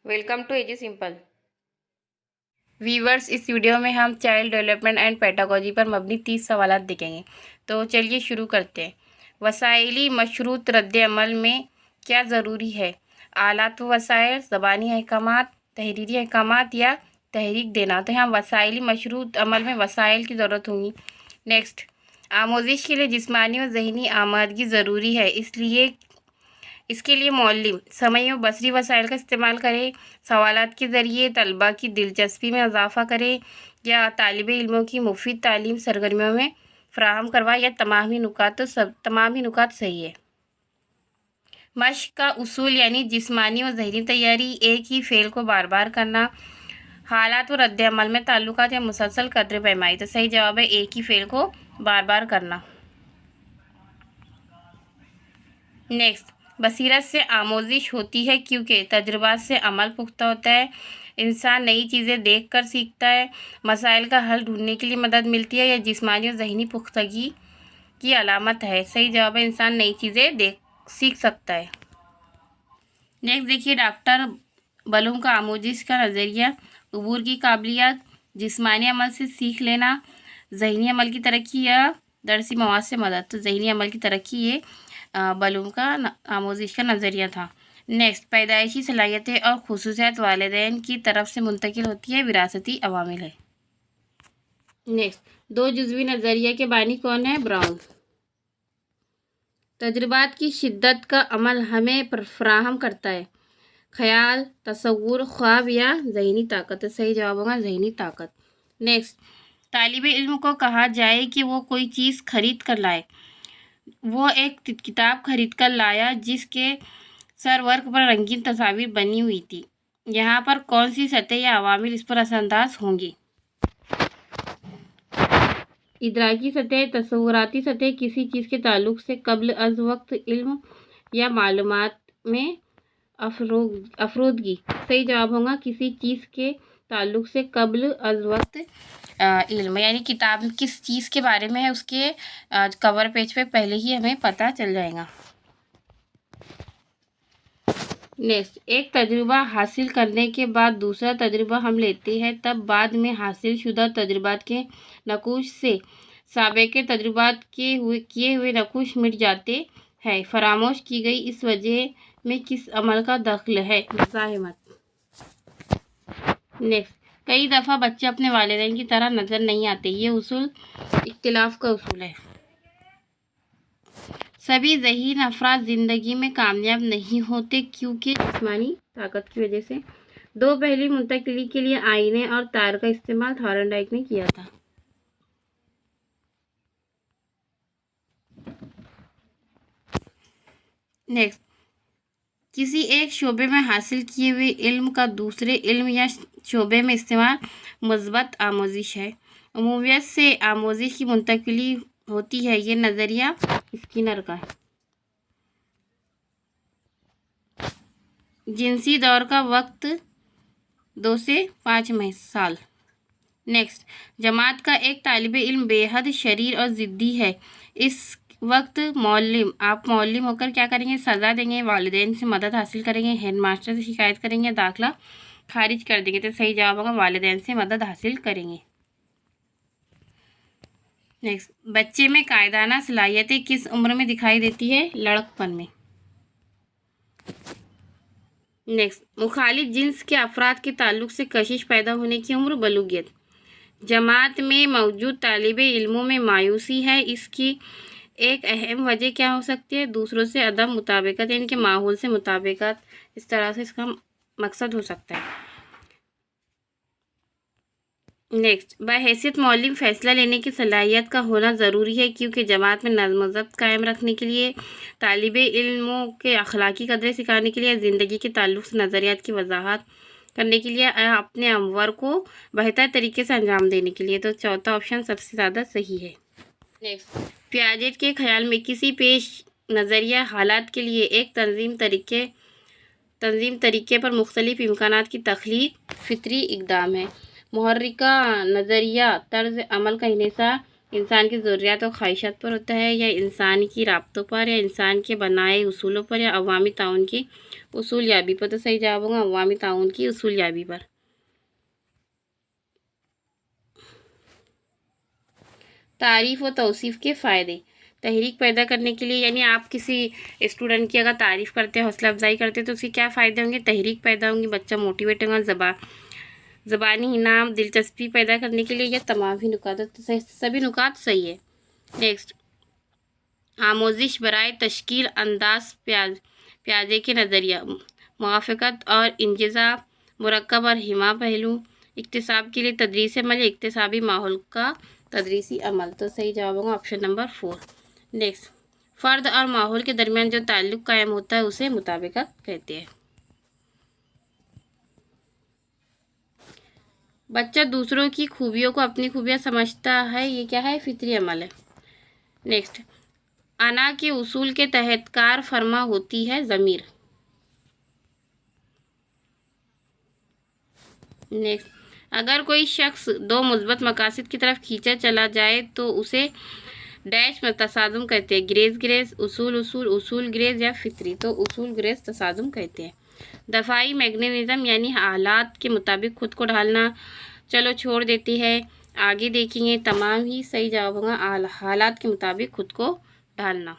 Welcome to AG simple weavers. इस video में हम चाइल्ड डेवलपमेंट एंड पेडागोजी पर मबनी 30 सवालात देखेंगे। तो चलिए शुरू करते हैं। वसाइली मशरूत रद्द अमल में क्या ज़रूरी है? आलात व वसाइल, ज़बानी अहकामात, तहरीरी अहकामात या तहरीक देना। तो यहाँ वसाइली मशरूत अमल में वसाइल की ज़रूरत होगी। नेक्स्ट, आमोजिश के लिए जिस्मानी और ज़हनी आमादगी ज़रूरी है, इसलिए इसके लिए मौलिम समय व बसरी वसाइल का इस्तेमाल करें, सवालात के ज़रिए तलबा की दिलचस्पी में इजाफ़ा करें या तालिब इल्मों की मुफीद तालीम सरगर्मियों में फ़राहम करवाएं, या तमाम ही नुकात सही है। मश्क का उसूल यानी जिस्मानी और ज़हनी तैयारी, एक ही फ़ेल को बार बार करना, हालात व रद्द अमल में ताल्लुकात या मुसलसल कदर पैमाई। तो सही जवाब है एक ही फ़ेल को बार बार करना। नेक्स्ट, बसीरत से आमोजिश होती है क्योंकि तजुर्बात से अमल पुख्ता होता है, इंसान नई चीज़ें देख कर सीखता है, मसाइल का हल ढूंढने के लिए मदद मिलती है, या जिस्मानी और ज़हनी पुख्तगी की अलामत है। सही जवाब है इंसान नई चीज़ें सीख सकता है। नेक्स्ट देखिए, डॉक्टर बलूम का आमोजिश का नज़रिया, अबूर की काबिलियत, जिस्मानी अमल से सीख लेना, ज़हनी अमल की तरक्की या दरसी मवाद से मदद। तो ज़हनी अमल की तरक्की ये बलूम का आमोजिश का नज़रिया था। नेक्स्ट, पैदाइशी सलाहियतें और खुसूसियात वालिदैन की तरफ से मुंतकिल होती है, विरासती अवामिल है। नेक्स्ट, दो जुज़वी नज़रिया के बानी कौन है? ब्राउन। तजुर्बात की शिद्दत का अमल हमें फराहम करता है, ख्याल, तसव्वुर, ख्वाब या ज़हनी ताकत। सही जवाब होगा ज़हनी ताकत। नेक्स्ट, तालिब इल्म को कहा जाए कि वो कोई चीज़ खरीद कर लाए। वो एक किताब खरीद कर लाया जिसके सरवर्क पर रंगीन तस्वीर बनी हुई थी। यहाँ पर कौन सी सतह या अवामिल इस पर असरअंदाज होंगी? इदराकी सतह, तसव्वुराती सतह, किसी चीज़ के ताल्लुक से कब्ल अज़ वक्त इल्म या मालूमात में अफरोदगी। सही जवाब होगा किसी चीज़ के ताल्लुक से कब्ल अज़ वक्त इल्म, यानी किताब किस चीज़ के बारे में है उसके कवर पेज पे पहले ही हमें पता चल जाएगा। नेक्स्ट, एक तजुर्बा हासिल करने के बाद दूसरा तजुर्बा हम लेते हैं, तब बाद में हासिल शुदा तजुर्बात के नकूश से साबिक़ तजुर्बात किए हुए नकूश मिट जाते हैं। फरामोश की गई इस वजह में किस अमल का दखल है? मुज़ाहमत। नेक्स्ट, कई दफ़ा बच्चे अपने वालिदैन की तरह नज़र नहीं आते, ये उसूल इख्तिलाफ का उसूल है। सभी ज़हीन अफराद ज़िंदगी में कामयाब नहीं होते क्योंकि जिस्मानी ताकत की वजह से। दो पहली मुंतकिली के लिए आईने और तार का इस्तेमाल थॉर्नडाइक ने किया था। नेक्स्ट, किसी एक शोबे में हासिल किए हुए इल्म का दूसरे इल्म या शोबे में इस्तेमाल मुस्बत आमोजिश है। उमूमियत से आमोजिश की मुंतकिली होती है, ये नज़रिया स्किनर का है। जिनसी दौर का वक्त 2 से 5 साल। नेक्स्ट, जमात का एक तालिब इल्म बेहद शरीर और ज़िद्दी है, इस वक्त आप मौलिम होकर क्या करेंगे? सज़ा देंगे, वालिदैन से मदद हासिल करेंगे, हेड मास्टर से शिकायत करेंगे, दाखिला खारिज कर देंगे। तो सही जवाब होगा वालिदैन से मदद हासिल करेंगे। नेक्स्ट, बच्चे में कायदाना सलाहियतें किस उम्र में दिखाई देती है? लड़कपन में। नेक्स्ट, मुखालिफ जिन्स के अफराद के ताल्लुक से कशिश पैदा होने की उम्र? बलूगियत। जमात में मौजूद तालिब इल्मों में मायूसी है, इसकी एक अहम वजह क्या हो सकती है? दूसरों से अदम मुताबिकत, यानी कि माहौल से मुताबिकत, इस तरह से इसका मकसद हो सकता है। नेक्स्ट, बहैसियत मौलिम फ़ैसला लेने की सलाहियत का होना ज़रूरी है क्योंकि जमात में नज़्म व ज़ब्त कायम रखने के लिए, तालिब इल्मों के अखलाकी कदरें सिखाने के लिए, ज़िंदगी के ताल्लुक से नज़रियात की वजाहत करने के लिए, अपने अमवर को बेहतर तरीके से अंजाम देने के लिए। तो चौथा ऑप्शन सबसे ज़्यादा सही है। नेक्स्ट, पियाजेट के ख्याल में किसी पेश नज़रिया हालात के लिए एक तंजीम तरीके पर मुख्तलिफ इम्कानात की तख्लीक फितरी इक़दाम है। मुहर्रिका नज़रिया तर्ज अमल का हिसाब انسان کی ضروریات و خواہشات پر ہوتا ہے یا انسان کی رابطوں پر یا انسان کے بنائے اصولوں پر یا عوامی تعاون کی اصول یابی پر؟ تو صحیح جواب ہوگا عوامی تعاون کی اصول یابی پر۔ تعریف و توصیف کے فائدے۔ تحریک پیدا کرنے کے لیے یعنی آپ کسی اسٹوڈنٹ کی اگر تعریف کرتے ہیں، حوصلہ افزائی کرتے ہیں تو اس کے کیا فائدے ہوں گے؟ تحریک پیدا ہوں گی، بچہ موٹیویٹ ہوگا، زبانی انعام، دلچسپی پیدا کرنے کے لیے یہ تمام ہی نکات، سبھی نکات صحیح ہے۔ نیکسٹ، آموزش برائے تشکیل انداز پیاجے کے نظریہ، موافقت اور انجذاب، مرکب اور ہمہ پہلو، اکتساب کے لیے تدریسی عمل یا اکتسابی ماحول کا تدریسی عمل۔ تو صحیح جواب ہوگا آپشن نمبر 4۔ نیکسٹ، فرد اور ماحول کے درمیان جو تعلق قائم ہوتا ہے اسے مطابقت کہتے ہیں۔ بچہ دوسروں کی خوبیوں کو اپنی خوبیاں سمجھتا ہے، یہ کیا ہے؟ فطری عمل ہے۔ نیکسٹ، انا کے اصول کے تحت کار فرما ہوتی ہے ضمیر۔ نیکسٹ، اگر کوئی شخص دو مثبت مقاصد کی طرف کھینچا چلا جائے تو اسے ڈیش میں تصادم کہتے ہیں، گریز، اصول گریز یا فطری؟ تو اصول گریز تصادم کہتے ہیں۔ دفاعی میکانزم یعنی حالات کے مطابق خود کو ڈھالنا، چلو چھوڑ دیتی ہے، آگے دیکھیں گے، تمام ہی صحیح جواب ہوگا حالات کے مطابق خود کو ڈھالنا۔